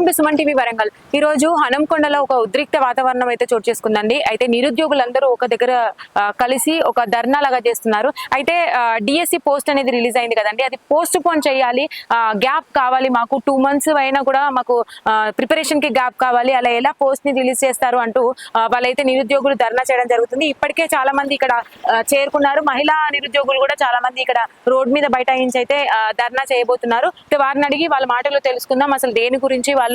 Welcome to Suman TV Warangal. ఈ రోజు హనంకొండలో ఒక ఉద్రిక్త వాతావరణం అయితే చోటు చేసుకుందండి. అయితే నిరుద్యోగులందరూ ఒక దగ్గర కలిసి ఒక ధర్నా లాగా చేస్తున్నారు. అయితే డిఎస్సి పోస్ట్ అనేది రిలీజ్ అయింది కదండి, అది పోస్ట్ పోన్ చేయాలి, గ్యాప్ కావాలి, మాకు 2 months అయినా కూడా మాకు ప్రిపరేషన్ కి గ్యాప్ కావాలి, అలా ఎలా పోస్ట్ ని రిలీజ్ చేస్తారు అంటూ వాళ్ళైతే నిరుద్యోగులు ధర్నా చేయడం జరుగుతుంది. ఇప్పటికే చాలా మంది ఇక్కడ చేరుకున్నారు. మహిళా నిరుద్యోగులు కూడా చాలా మంది ఇక్కడ రోడ్ మీద బైఠాయించి అయితే ధర్నా చేయబోతున్నారు. వారిని అడిగి వాళ్ళ మాటలు తెలుసుకుందాం, అసలు దేని గురించి వాళ్ళు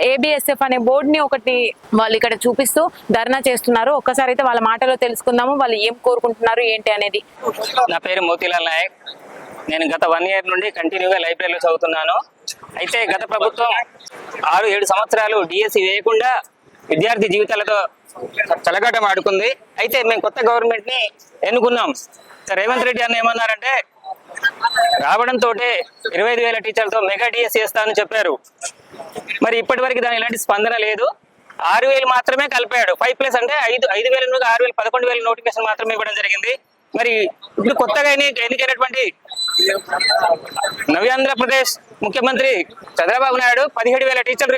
ABSF అనే బోర్డు ని ఒకటి వాళ్ళు ఇక్కడ చూపిస్తూ ధర్నా చేస్తున్నారు. ఒక్కసారి అయితే వాళ్ళ మాటలో తెలుసుకుందాము, వాళ్ళు ఏం కోరుకుంటున్నారు ఏంటి అనేది. నా పేరు మోతీలాల్ నాయక్. నేను గత 1 year నుండి కంటిన్యూగా లైబ్రరీలో చదువుతున్నాను. అయితే గత ప్రభుత్వం 6-7 సంవత్సరాలు డిఎస్సి వేయకుండా విద్యార్థి జీవితాలతో చలగాటం ఆడుకుంది. అయితే మేము కొత్త గవర్నమెంట్ ని ఎన్నుకున్నాం. రేవంత్ రెడ్డి అన్న ఏమన్నారంటే, రావడంతో 25,000 టీచర్లతో మెగా డిఎస్సి చేస్తానని చెప్పారు. మరి ఇప్పటి వరకు దాని ఎలాంటి స్పందన లేదు. 6,000 మాత్రమే కలిపాడు. 5+ అంటే 5,000 నుండి 6,000 11,000 నోటిఫికేషన్ మాత్రమే ఇవ్వడం జరిగింది. మరి ఇప్పుడు కొత్తగా ఎన్నికైనటువంటి నవ్యాంధ్రప్రదేశ్ ముఖ్యమంత్రి Chandrababu Naidu 17,000 teacher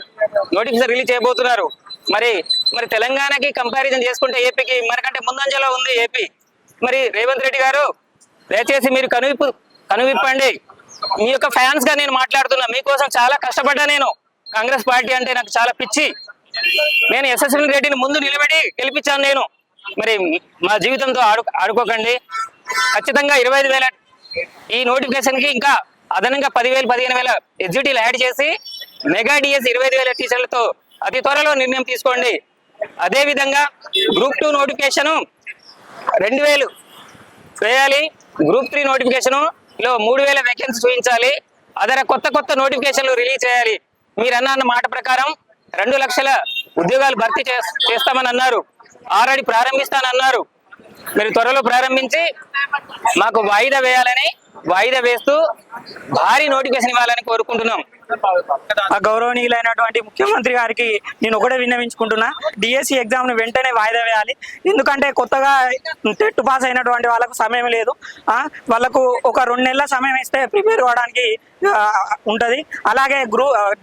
notification release చేయబోతున్నారు. మరి తెలంగాణకి కంపారిజన్ చేసుకుంటే ఏపీకి మనకంటే ముందంజలో ఉంది ఏపీ. మరి రేవంత్ రెడ్డి గారు దయచేసి మీరు కనువిప్పండి. మీ యొక్క ఫ్యాన్స్ గా నేను మాట్లాడుతున్నా. మీకోసం చాలా కష్టపడ్డా. నేను కాంగ్రెస్ పార్టీ అంటే నాకు చాలా పిచ్చి. నేను యశస్విని రెడ్డిని ముందు నిలబడి గెలిపించాను నేను. మరి మా జీవితంతో ఆడుకోకండి. ఖచ్చితంగా 25,000 ఈ నోటిఫికేషన్ కి ఇంకా అదనంగా 10,000 15,000 ఎగ్జిక్యూటివ్లు యాడ్ చేసి మెగా డిఎస్ 25,000 టీచర్లతో అతి త్వరలో నిర్ణయం తీసుకోండి. అదే విధంగా గ్రూప్ 2 నోటిఫికేషన్ 2,000 వేయాలి. గ్రూప్ 3 నోటిఫికేషన్ లో 3,000 వేకెన్సీ చూపించాలి. అదర కొత్త నోటిఫికేషన్లు రిలీజ్ చేయాలి. మీరు అన్న మాట ప్రకారం 2 లక్షల ఉద్యోగాలు భర్తీ చేస్తామని అన్నారు. ఆల్రెడీ ప్రారంభిస్తానన్నారు. మీరు త్వరలో ప్రారంభించి మాకు వాయిదా వేస్తూ భారీ నోటిఫికేషన్ ఇవ్వాలని కోరుకుంటున్నాం. గౌరవనీయులైనటువంటి ముఖ్యమంత్రి గారికి నేను ఒకటే విన్నవించుకుంటున్నా, డిఎస్సి ఎగ్జామ్ ను వెంటనే వాయిదా వేయాలి. ఎందుకంటే కొత్తగా టెట్ పాస్ అయినటువంటి వాళ్ళకు సమయం లేదు. వాళ్ళకు ఒక 2 నెలల సమయం ఇస్తే ప్రిపేర్ అవ్వడానికి ఉంటది. అలాగే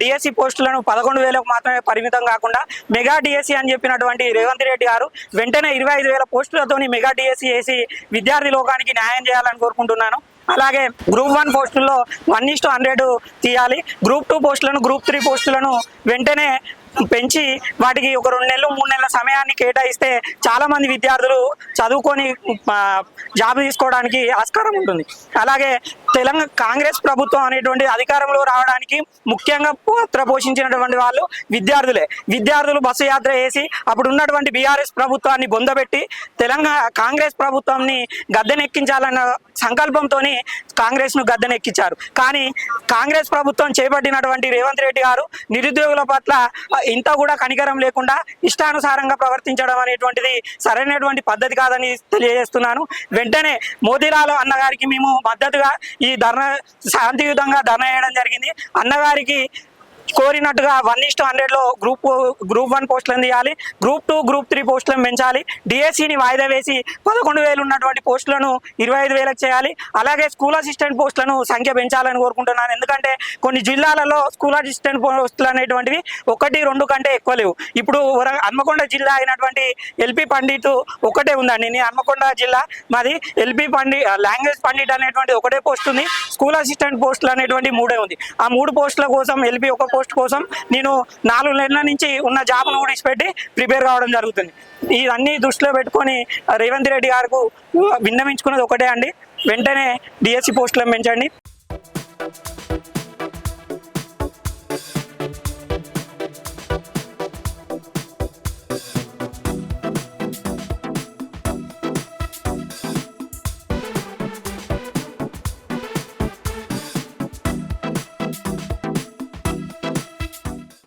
డిఎస్సి పోస్టులను 11,000కు మాత్రమే పరిమితం కాకుండా మెగా డిఎస్సి అని చెప్పినటువంటి రేవంత్ రెడ్డి గారు వెంటనే 25,000 పోస్టులతోని మెగా డిఎస్సి వేసి విద్యార్థి లోకానికి న్యాయం చేయాలని కోరుకుంటున్నాను. అలాగే గ్రూప్ 1 పోస్టుల్లో 1:100 తీయాలి. గ్రూప్ 2 పోస్టులను, గ్రూప్ 3 పోస్టులను వెంటనే పెంచి వాటికి ఒక 2 నెలలు 3 నెలల సమయాన్ని కేటాయిస్తే చాలా మంది విద్యార్థులు చదువుకొని జాబ్ తీసుకోవడానికి ఆస్కారం ఉంటుంది. అలాగే తెలంగాణ కాంగ్రెస్ ప్రభుత్వం అనేటువంటి అధికారంలో రావడానికి ముఖ్యంగా పాత్ర పోషించినటువంటి వాళ్ళు విద్యార్థులు బస్సు యాత్ర చేసి అప్పుడు ఉన్నటువంటి బీఆర్ఎస్ ప్రభుత్వాన్ని బొందబెట్టి కాంగ్రెస్ ప్రభుత్వాన్ని గద్దెనెక్కించాలన్న సంకల్పంతో కాంగ్రెస్ ను గద్దెనెక్కించారు. కానీ కాంగ్రెస్ ప్రభుత్వం చేపట్టినటువంటి రేవంత్ రెడ్డి గారు నిరుద్యోగుల పట్ల ఇంత కూడా కనికరం లేకుండా ఇష్టానుసారంగా ప్రవర్తించడం అనేటువంటిది సరైనటువంటి పద్ధతి కాదని తెలియజేస్తున్నాను. వెంటనే మోతీలాల్ అన్నగారికి మేము మద్దతుగా ఈ శాంతియుతంగా ధర్నా చేయడం జరిగింది. అన్నగారికి కోరినట్టుగా 1:100లో గ్రూప్ 1 పోస్టులను తీయాలి. గ్రూప్ 2, గ్రూప్ 3 పోస్టులను పెంచాలి. డిఎస్సిని వాయిదా వేసి 11,000 ఉన్నటువంటి పోస్టులను 25,000కు చేయాలి. అలాగే స్కూల్ అసిస్టెంట్ పోస్టులను సంఖ్య పెంచాలని కోరుకుంటున్నాను. ఎందుకంటే కొన్ని జిల్లాలలో స్కూల్ అసిస్టెంట్ పోస్టులు అనేటువంటివి 1-2 కంటే ఎక్కువ లేవు. ఇప్పుడు హన్మకొండ జిల్లా అయినటువంటి ఎల్పి పండిట్ ఒకటే ఉందండి. నేను హన్మకొండ జిల్లా, మాది ఎల్పి లాంగ్వేజ్ పండిట్ అనేటువంటి ఒకటే పోస్ట్ ఉంది. స్కూల్ అసిస్టెంట్ పోస్టులు అనేటువంటి 3 ఉంది. ఆ 3 పోస్టుల కోసం ఎల్పి ఒక పోస్ట్ కోసం నేను 4 నెలల నుంచి ఉన్న జాబ్ను కూడా ఇచ్చిపెట్టి ప్రిపేర్ కావడం జరుగుతుంది. ఇవన్నీ దృష్టిలో పెట్టుకొని రేవంత్ రెడ్డి గారికి విన్నవించుకున్నది ఒకటే అండి, వెంటనే డిఎస్సి పోస్టులను పెంచండి.